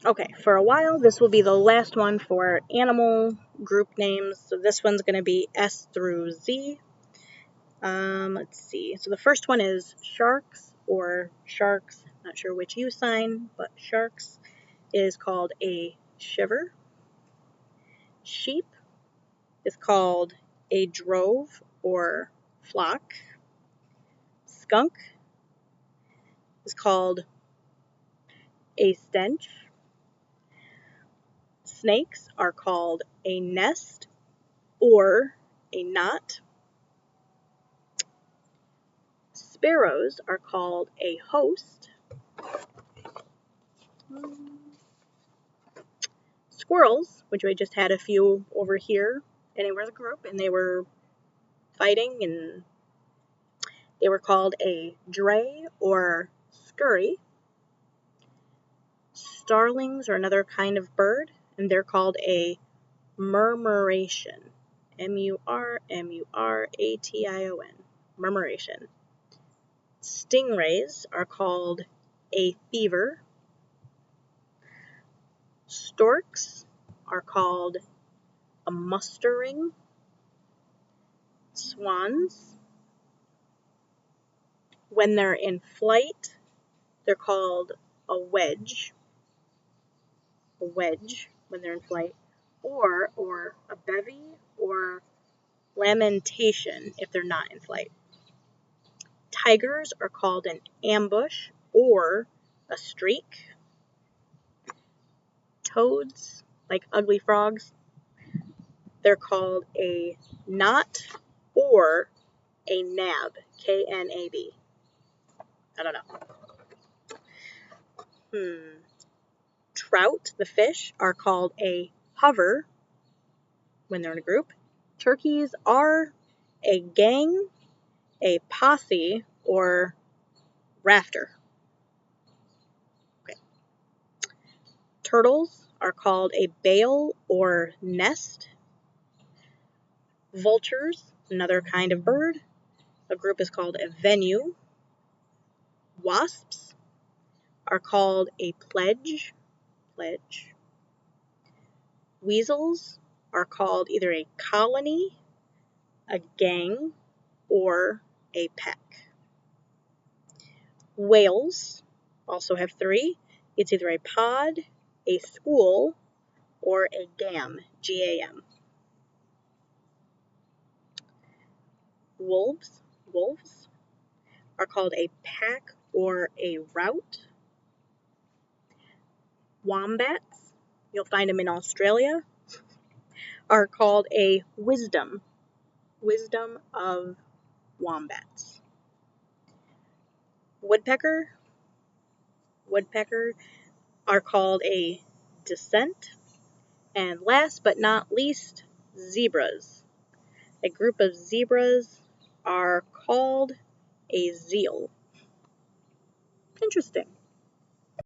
Okay, for a while, this will be the last one for animal group names. So this one's going to be S through Z. Let's see. So the first one is sharks or sharks. Not sure which you sign, but sharks is called a shiver. Sheep is called a drove or flock. Skunk is called a stench. Snakes are called a nest or a knot. Sparrows are called a host. Squirrels, which we just had a few over here, and it was a group, and they were fighting, and they were called a dray or scurry. Starlings are another kind of bird, and they're called a murmuration. murmuration. Murmuration. Stingrays are called a fever. Storks are called a mustering. Swans, when they're in flight, they're called a wedge. A wedge when they're in flight. Or a bevy or lamentation if they're not in flight. Tigers are called an ambush or a streak. Toads, like ugly frogs, they're called a knot or a knab. Knab. I don't know. Trout, the fish, are called a hover when they're in a group. Turkeys are a gang, a posse, or rafter. Okay. Turtles are called a bale or nest. Vultures, another kind of bird, a group is called a venue. Wasps are called a pledge. Weasels are called either a colony, a gang, or a pack. Whales also have three. It's either a pod, a school, or a gam, G-A-M. Wolves are called a pack or a rout. Wombats, you'll find them in Australia, are called a wisdom of wombats. Woodpecker are called a descendant. And last but not least, zebras. A group of zebras are called a zeal. Interesting.